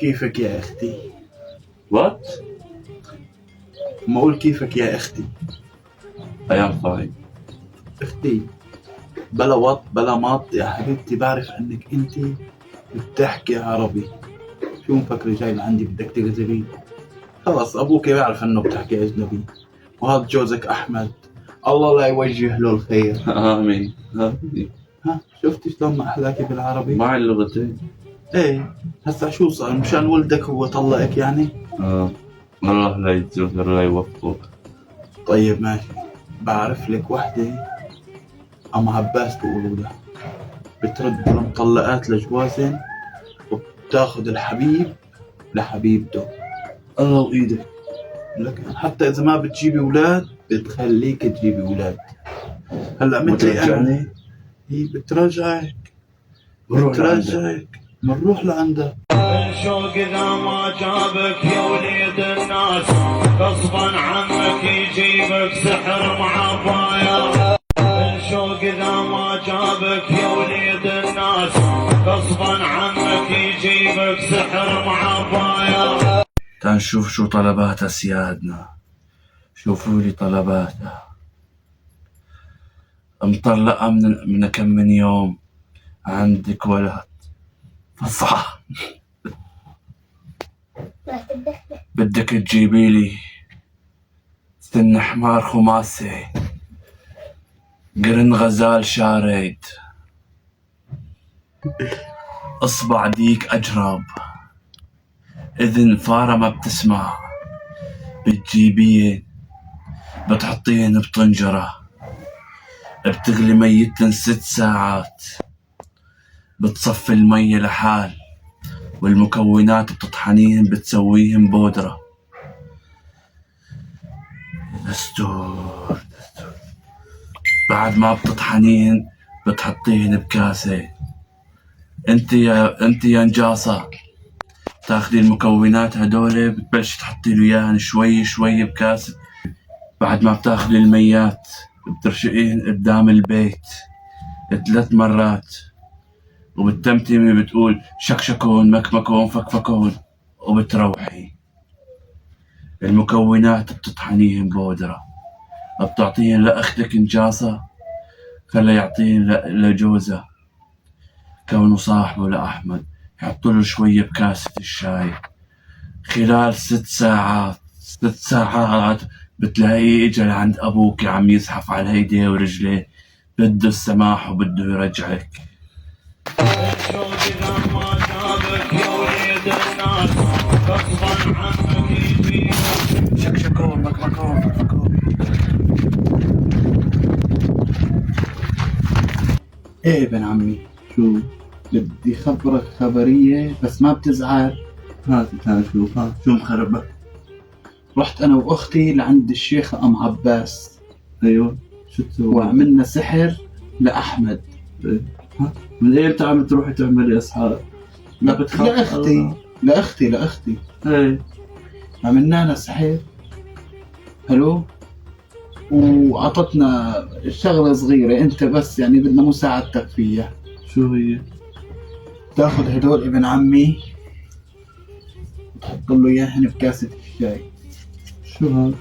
كيفك يا اختي؟ What? ما اقول كيفك يا اختي؟ I am fine. اختي بلا وط بلا مط يا حبيبتي، بعرف انك انت بتحكي عربي. شو مفكري جاي لعندي بدك تكذبي؟ خلص ابوك بيعرف انه بتحكي اجنبي، وهذا جوزك احمد، الله لا يوجه له الخير. آمين آمين. ها شفتي شلون ما احلاكي بالعربي؟ معي اللغتين. ايه هسا شو صار؟ مشان ولدك هو طلقك يعني؟ الله لا يجزيه الله يوفقه. طيب ماشي، بعرف لك وحدة أم عباس بيقولوا لها، بترد المطلقات لجوازن وبتاخذ الحبيب لحبيبته. الله وإيدك. لكن حتى إذا ما بتجيبي أولاد بتخليك تجيبي أولاد. هلا مثلي أنا وترجعني؟ هي بترجعك بنروح لعندك. الشوق إذا ما جابك يا وليد الناس غصبا عنك يجيبك سحر معبايا. الشوق إذا ما جابك يا وليد الناس غصبا عنك يجيبك سحر معبايا. تعال نشوف شو طلباتها سيادنا. شوفوا لي طلباتها. مطلقة من كم من يوم، عندك ولد فصح، بدك تجيبي لي سن حمار خماسي، قرن غزال شارد، اصبع ديك اجرب، اذن فارة ما بتسمع، بتجيبين بتحطين بطنجرة، بتغلي ميتن 6 ساعات، بتصفي المية لحال، والمكونات بتطحنيهن بتسويهن بودرة. دستور بعد ما بتطحنيهن بتحطيهن بكاسة. انت يا نجاصة تاخدي المكونات هدول بتبلش تحطي له اياهن شوي شوي بكاسة. بعد ما بتاخدي الميات بترشقيهن قدام البيت 3 مرات، وبتتمتمي بتقول شكشكون مكمكون فكفكون، وبتروحي. المكونات بتطحنيهن بودرة، بتعطيهن لأختك نجاصة خليه يعطيهن لجوزه كونه صاحبه لأحمد، يحطله شوية بكاسة الشاي. خلال 6 ساعات بتلاقيه اجا لعند ابوك عم يزحف على ايديه ورجليه، بده السماح وبده يرجعك. الشوق إذا ما جابك يا وليد الناس غصبا عنك يجيبك شكشكون مكمكون فكفكون. ايه ابن عمي، شو بدي خبرك خبرية بس ما بتزعل. هات تعال شوفها شو مخربة. رحت انا واختي لعند الشيخ ام عباس، ايوه شو تسوي؟ وعملنا سحر لاحمد. من ايمتى عم تروحي تعملي اسحار؟ ما بتخاف؟ لاختي ايه عملنا لها سحر حلو، وعطتنا شغلة صغيرة انت بس يعني بدنا مساعدتك فيها. شو هي؟ تاخذ هدول ابن عمي وتحط له اياهن بكاسة الشاي. شو هاد؟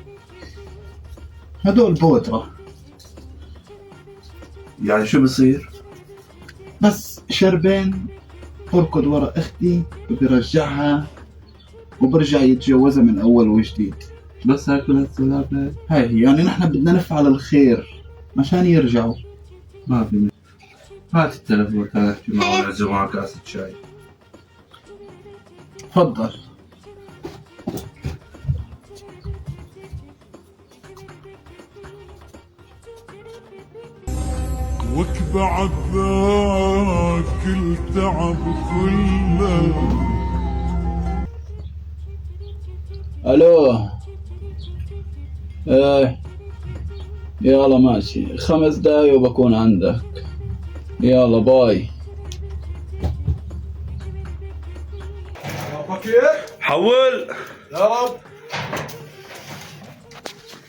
هدول بودرة، يعني شو بصير؟ بس شربين بركض ورا اختي وبرجعها وبرجع يتجوزها من اول وجديد. بس هاي كل هالسلافة؟ هاي هي يعني نحن بدنا نفعل الخير مشان يرجعوا. ما في مشكلة. هات التلفون تعال احكي معه ونعزم معه كاسة شاي. تفضل. وكبعد ذاك التعب كله. الو ايه يلا ماشي 5 دقايق وبكون عندك. يلا باي. حول. يا رب.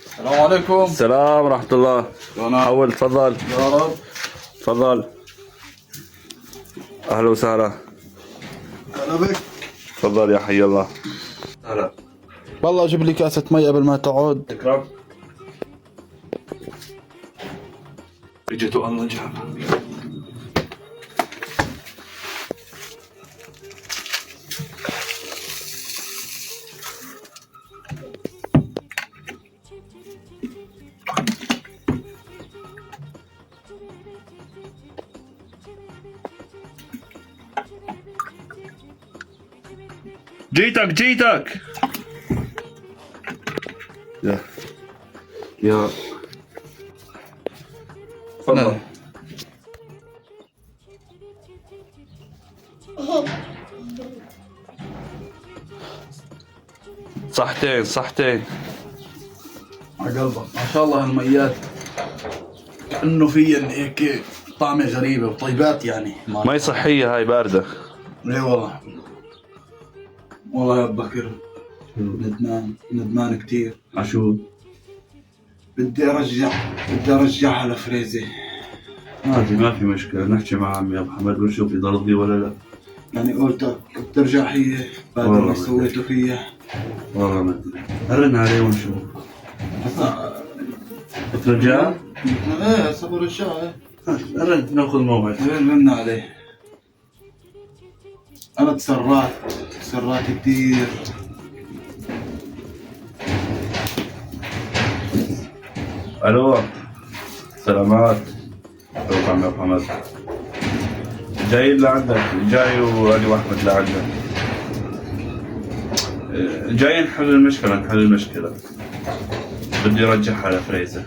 السلام عليكم. السلام ورحمة الله. حول تفضل. يا رب. تفضل. أهلا وسهلا. هلا بك. تفضل يا حي الله. هلا. والله اجيب لي كاسة مي قبل ما تقعد. تكرم. اجت والله جابها. جيتك يا تفضل. صحتين على قلبك ما شاء الله هالميات كأنه فيهن هيك طعمة غريبة وطيبات يعني مي صحية هاي باردة. اي والله. والله يا بكر ندمان كتير. عشو بدي ارجعها لفريزي. عادي ما في مشكلة، نحكي مع عمي أبو حمد ونشوف إذا رضي ولا لا. يعني قلت بترجع هي بعد والله ما سويته فيها. والله ما أدري، أرن عليه ونشوف. بترجع؟ ايه هسه برجعها. أرن ناخذ موعد. رن عليه. انا تسرعت كتير. ألو سلامات. شوف عمي أبو حمد جاي لعندك، جاي وأنا وأحمد لعندك. جاي نحل المشكلة. بدي أرجعها لفريزة.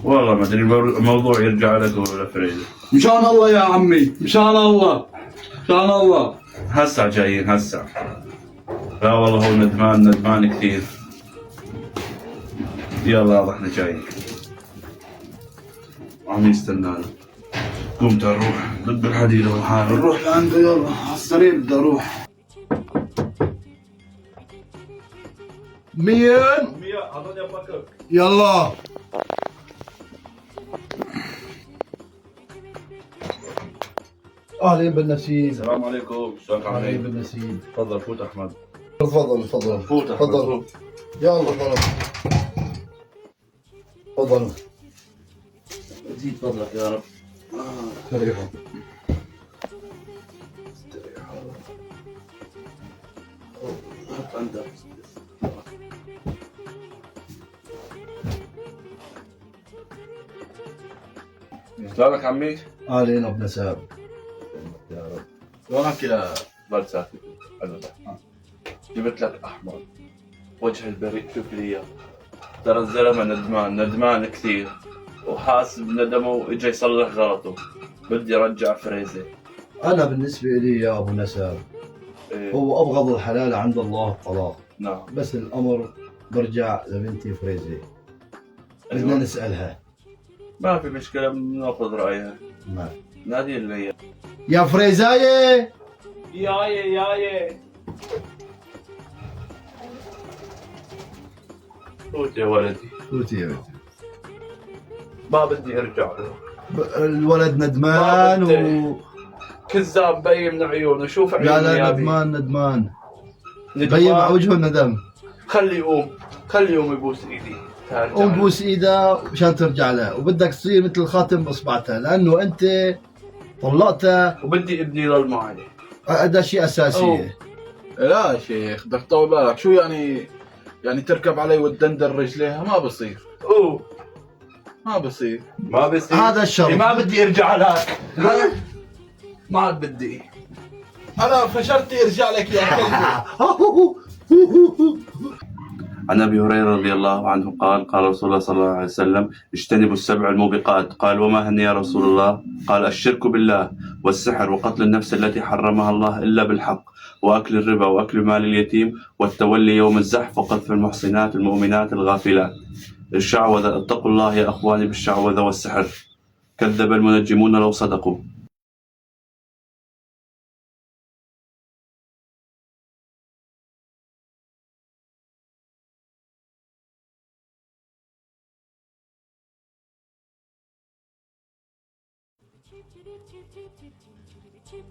والله ما أدري الموضوع يرجع لك ولا فريزة. مشان الله يا عمي مشان الله. هسا جايين هسا. لا والله هو ندمان كثير. يلا واضح احنا جايين. عم يستنانا. قمت اروح ضد الحديد اهو حالي. نروح لعنده يلا على السريع بدي اروح. مين؟ اظن يا بكر. يلا اهلين بالنسيم. السلام عليكم، شلونك اهلين عاملين؟ بالنسيم. تفضل فوت احمد. تفضل فوت احمد تفضل. يلا تفضل. زيد فضلك يا رب. استريحوا. عندك. شلونك عمي؟ اهلين ابن ساب. يا رب. شلونك يا بلساتي؟ جبت لك احمر وجه البريء، شوف لي اياه. ترى الزلمه ندمان كثير وحاسس بندمه واجا يصلح غلطه. بدي ارجع فريزي. أنا بالنسبة لي يا أبو نساب إيه. هو أبغض الحلال عند الله الطلاق، نعم. بس الأمر برجع لبنتي فريزي. بدنا أيوة. نسألها. ما في مشكله، بناخذ رايها. ما. نادي اللي يا فريزاية ياي فوت يا ولدي. قلت يا بنتي. ما بدي ارجع له. الولد ندمان كذاب بين من عيونه، شوف عيونه. لا يا ندمان بي. بين على وجهه الندم. خلي يقوم يبوس ايدي. قوم بوس ايدها مشان ترجع له، وبدك تصير مثل خاتم اصبعتها لانه انت طلقتها. وبدي ابني يضل معي. هذا شيء اساسي. لا يا شيخ بدك تطول بالك. شو يعني تركب علي وتدندر رجليها؟ ما بصير. ما بصير. هذا الشرط. ما بدي ارجع لك. ما عاد بدي. انا فشرت يرجع لك يا كلب. عن ابي هريره رضي الله عنه قال رسول الله صلى الله عليه وسلم: اجتنبوا السبع الموبقات. قال: وما هن يا رسول الله؟ قال: الشرك بالله، والسحر، وقتل النفس التي حرمها الله الا بالحق، واكل الربا، واكل مال اليتيم، والتولي يوم الزحف، وقذف المحصنات المؤمنات الغافلات. الشعوذه. اتقوا الله يا اخواني بالشعوذه والسحر. كذب المنجمون لو صدقوا. Chip